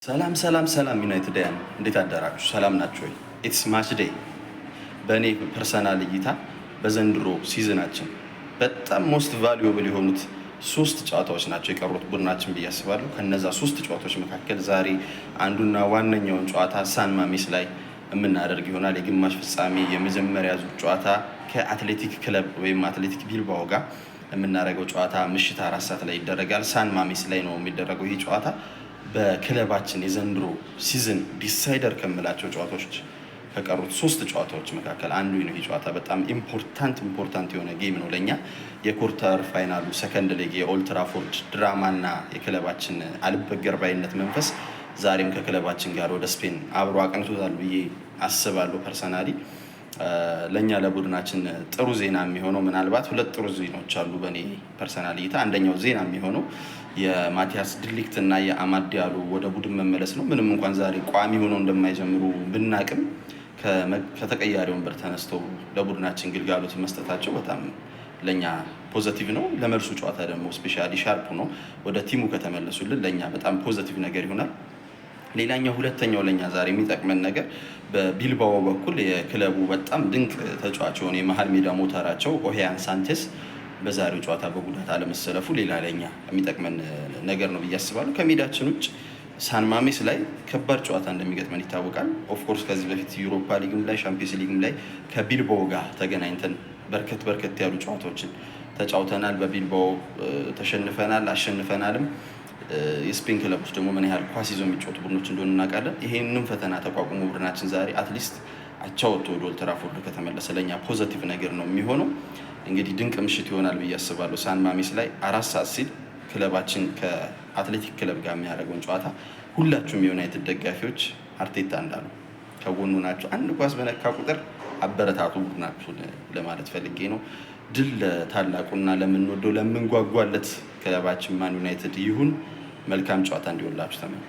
ሰላም ዩናይትድያን እንዴት አደራችሁ? ሰላም ናችሁ ወይ? ኢትስ ማች ዴይ። በእኔ ፐርሰናል እይታ በዘንድሮ ሲዝናችን በጣም ሞስት ቫሉዌብል የሆኑት 3 ጨዋታዎች ናቸው የቀሩት ቡድናችን ብዬ አስባለሁ። ከነዛ 3 ጨዋታዎች መካከል ዛሬ አንዱና ዋነኛውን ጨዋታ ሳን ማሜስ ላይ የምናደርግ ይሆናል። የግማሽ ፍጻሜ የመጀመሪያ ዙር ጨዋታ ከአትሌቲክ ክለብ ወይም አትሌቲክ ቢልባኦ ጋር የምናደርገው ጨዋታ ምሽት 4 ሰዓት ላይ ይደረጋል። ሳን ማሜስ ላይ ነው የሚደረገው ይህ ጨዋታ። በክለባችን የዘንድሮ ሲዝን ዲሳይደር ከምላቸው ጨዋታዎች ከቀሩት 3 ጨዋታዎች መካከል አንዱ ነው። ይህ ጨዋታ በጣም ኢምፖርታንት የሆነ ጌም ነው ለኛ። የኮርተር ፋይናሉ ሰከንድ ሌግ የኦልድ ትራፎርድ ድራማና የክለባችን አልበገር ባይነት መንፈስ ዛሬም ከክለባችን ጋር ወደ ስፔን አብሮ አቅንቶታል ብዬ አስባለሁ። ፐርሰናሊ ለኛ ለቡድናችን ጥሩ ዜና የሚሆነው ምናልባት 2 ጥሩ ዜናዎች አሉ በእኔ ፐርሰናል እይታ። አንደኛው ዜና የሚሆነው የማቲያስ ድሊክት እና የአማድ ዲያሎ ወደ ቡድን መመለስ ነው። ምንም እንኳን ዛሬ ቋሚ ሆነው እንደማይጀምሩ ብናቅም ከተቀያሪ ወንበር ተነስተው ለቡድናችን ግልጋሎት መስጠታቸው በጣም ለኛ ፖዚቲቭ ነው። ለመልሱ ጨዋታ ደግሞ ስፔሻሊ ሻርፕ ነው ወደ ቲሙ ከተመለሱልን ለኛ በጣም ፖዚቲቭ ነገር ይሆናል። ሌላኛው ሁለተኛው ለኛ ዛሬ የሚጠቅመን ነገር በቢልባኦ በኩል የክለቡ በጣም ድንቅ ተጫዋች የሆነ የመሀል ሜዳ ሞተራቸው ኦሄያን ሳንቼስ በዛሬው ጨዋታ በጉዳት አለመሰለፉ ሌላ ለኛ የሚጠቅመን ነገር ነው ብዬ አስባለሁ። ከሜዳችን ውጭ ሳን ማሜስ ላይ ከባድ ጨዋታ እንደሚገጥመን ይታወቃል። ኦፍኮርስ ከዚህ በፊት ዩሮፓ ሊግም ላይ ሻምፒዮንስ ሊግም ላይ ከቢልባኦ ጋር ተገናኝተን በርከት ያሉ ጨዋታዎችን ተጫውተናል። በቢልባኦ ተሸንፈናል፣ አሸንፈናልም። የስፔን ክለቦች ደግሞ ምን ያህል ኳስ ይዘው የሚጫወቱ ቡድኖች እንደሆኑ እናውቃለን። ይሄንን ፈተና ተቋቁሞ ቡድናችን ዛሬ አትሊስት አቻ ወጥቶ ወደ ኦልድ ትራፎርድ ከተመለሰ ለኛ ፖዚቲቭ ነገር ነው የሚሆነው። እንግዲህ ድንቅ ምሽት ይሆናል ብዬ አስባለሁ። ሳን ማሜስ ላይ 4 ሰዓት ሲል ክለባችን ከአትሌቲክ ክለብ ጋር የሚያደርገውን ጨዋታ ሁላችሁም የዩናይትድ ደጋፊዎች አርቴታ እንዳሉ ከጎኑ ናቸው። አንድ ኳስ በነካ ቁጥር አበረታቱ ቡድናችሁን ለማለት ፈልጌ ነው። ድል ለታላቁና ለምንወደው ለምንጓጓለት ክለባችን ማን ዩናይትድ ይሁን። መልካም ጨዋታ እንዲሆንላችሁ ተመኘሁ።